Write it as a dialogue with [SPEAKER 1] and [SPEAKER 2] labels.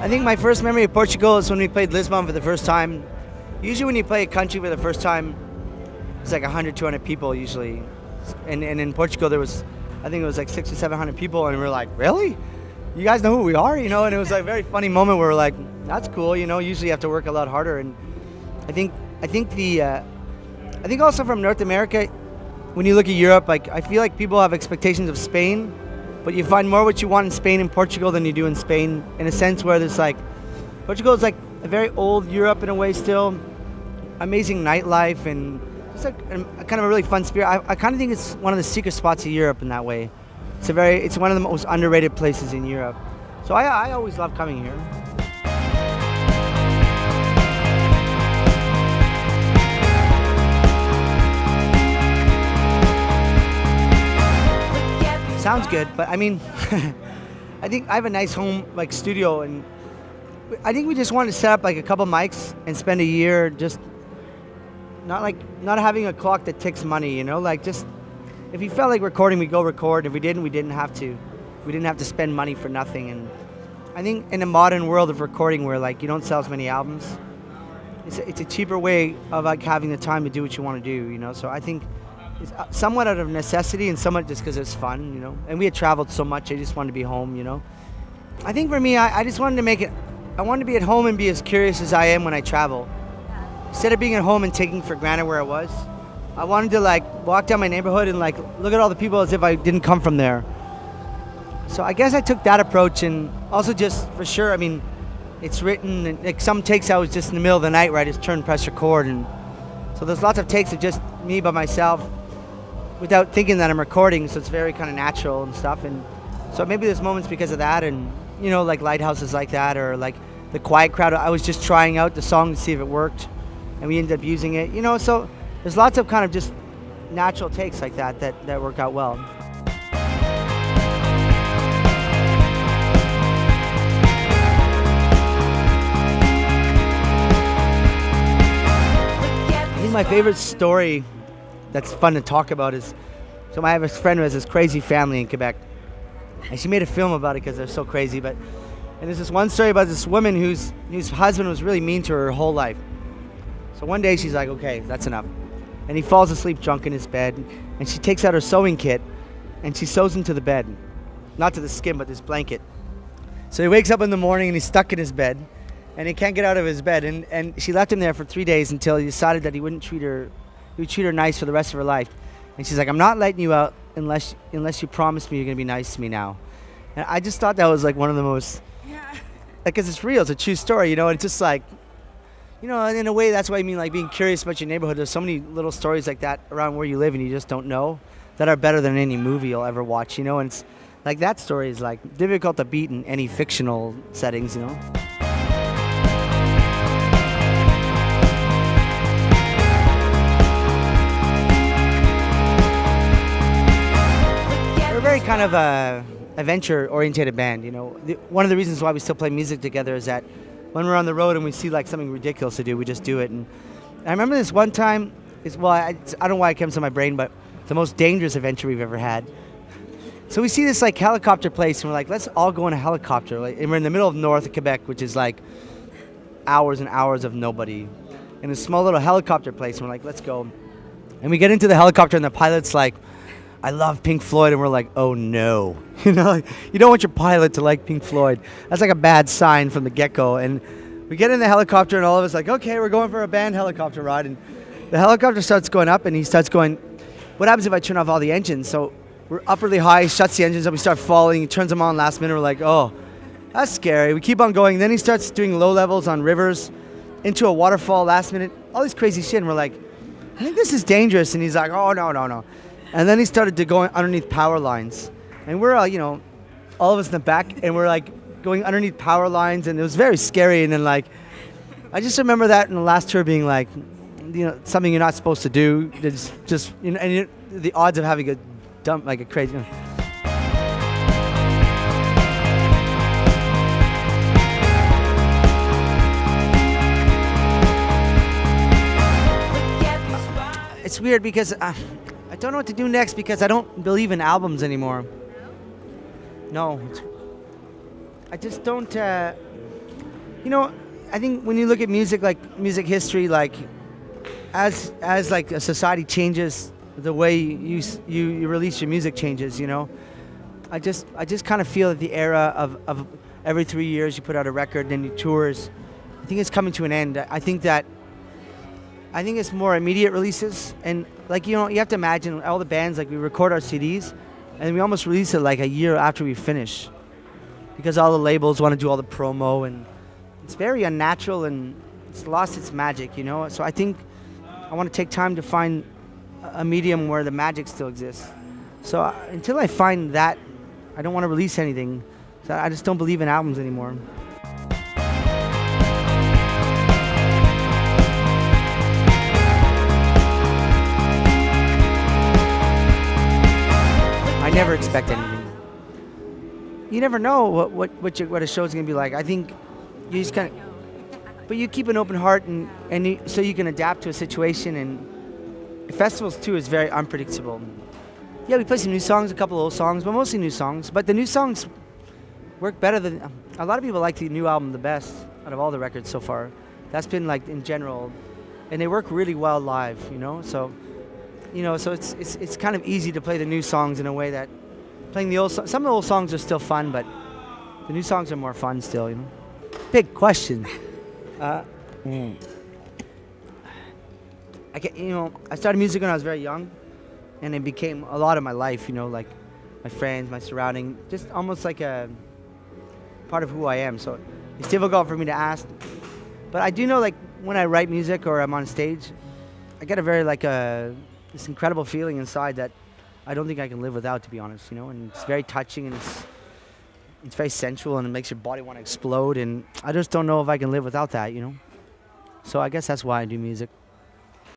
[SPEAKER 1] I think my first memory of Portugal is when we played Lisbon for the first time. Usually when you play a country for the first time, it's like 100, 200 people usually. And in Portugal there was, I think it was like 600 or 700 people, and we were like, really? You guys know who we are? You know, and it was like a very funny moment where we're like, that's cool, you know, usually you have to work a lot harder. And I think also from North America, when you look at Europe, like I feel like people have expectations of Spain, but you find more what you want in Spain and Portugal than you do in Spain, in a sense where there's like, Portugal is like a very old Europe in a way still, amazing nightlife, and it's like a kind of a really fun spirit. I kind of think it's one of the secret spots of Europe in that way. It's one of the most underrated places in Europe. So I always love coming here. Sounds good, but I mean, I think I have a nice home like studio, and I think we just wanted to set up like a couple mics and spend a year just not having a clock that ticks money, you know, like just if we felt like recording, we go record. If we didn't have to. We didn't have to spend money for nothing. And I think in the modern world of recording, where like you don't sell as many albums, it's a cheaper way of like having the time to do what you want to do, you know. So I think it's somewhat out of necessity and somewhat just because it's fun, you know. And we had traveled so much, I just wanted to be home, you know. I think for me, I just wanted to make it. I wanted to be at home and be as curious as I am when I travel. Instead of being at home and taking for granted where I was, I wanted to like walk down my neighborhood and like look at all the people as if I didn't come from there. So I guess I took that approach, and also just for sure, I mean, it's written, and like some takes I was just in the middle of the night where I just turned press record, and so there's lots of takes of just me by myself without thinking that I'm recording, so it's very kind of natural and stuff. And so maybe there's moments because of that, and you know, like lighthouses like that, or like the Quiet Crowd, I was just trying out the song to see if it worked, and we ended up using it, you know. So there's lots of kind of just natural takes like that work out well. I think my favorite story that's fun to talk about is, so I have a friend who has this crazy family in Quebec, and she made a film about it because they're so crazy. And there's this one story about this woman whose husband was really mean to her whole life. So one day she's like, okay, that's enough. And he falls asleep drunk in his bed, and she takes out her sewing kit and she sews him to the bed. Not to the skin, but this blanket. So he wakes up in the morning and he's stuck in his bed, and he can't get out of his bed. And she left him there for 3 days until he decided that he would treat her nice for the rest of her life. And she's like, I'm not letting you out unless you promise me you're gonna be nice to me now. And I just thought that was like one of the most, because it's real, it's a true story, you know. It's just like, you know, in a way, that's what I mean, like being curious about your neighborhood. There's so many little stories like that around where you live and you just don't know that are better than any movie you'll ever watch, you know. And it's like that story is like difficult to beat in any fictional settings, you know. We're very kind of a adventure-oriented band, you know. One of the reasons why we still play music together is that when we're on the road and we see like something ridiculous to do, we just do it. And I remember this one time, I don't know why it comes to my brain, but the most dangerous adventure we've ever had. So we see this like helicopter place, and we're like, let's all go in a helicopter. Like, and we're in the middle of north of Quebec, which is like hours and hours of nobody, in a small little helicopter place. And we're like, let's go. And we get into the helicopter, and the pilot's like, I love Pink Floyd, and we're like, oh no. You know, like, you don't want your pilot to like Pink Floyd. That's like a bad sign from the get-go. And we get in the helicopter, and all of us like, okay, we're going for a band helicopter ride. And the helicopter starts going up, and he starts going, what happens if I turn off all the engines? So we're up really high, he shuts the engines up, we start falling, he turns them on last minute, we're like, oh, that's scary. We keep on going. Then he starts doing low levels on rivers into a waterfall last minute, all this crazy shit. And we're like, I think this is dangerous. And he's like, oh, no. And then he started to go underneath power lines. And we're, you know, all of us in the back, and we're like going underneath power lines, and it was very scary. And then like, I just remember that in the last tour being like, you know, something you're not supposed to do. It's just, you know, and the odds of having a dump, like a crazy. You know. It's weird because I don't know what to do next because I don't believe in albums anymore. No, I just don't. You know, I think when you look at music, like music history, like as like a society changes, the way you release your music changes. You know, I just kind of feel that the era of every 3 years you put out a record, then you tours. I think it's coming to an end. I think it's more immediate releases, and like you know, you have to imagine all the bands, like we record our CDs, and we almost release it like a year after we finish, because all the labels want to do all the promo, and it's very unnatural and it's lost its magic, you know. So I think I want to take time to find a medium where the magic still exists. So until I find that, I don't want to release anything. So I just don't believe in albums anymore. I never expect anything. You never know what a show's gonna be like. I think you just kind of, but you keep an open heart so you can adapt to a situation. And festivals too is very unpredictable. Yeah, we play some new songs, a couple of old songs, but mostly new songs. But the new songs work better than a lot of people like the new album the best out of all the records so far. That's been like in general, and they work really well live. You know, so. You know, so it's kind of easy to play the new songs in a way that playing the some of the old songs are still fun, but the new songs are more fun still. You know, big question. I started music when I was very young, and it became a lot of my life. You know, like my friends, my surrounding, just almost like a part of who I am. So it's difficult for me to ask, but I do know like when I write music or I'm on stage, I get a very this incredible feeling inside that I don't think I can live without, to be honest, you know, and it's very touching and it's very sensual and it makes your body want to explode, and I just don't know if I can live without that, you know. So I guess that's why I do music.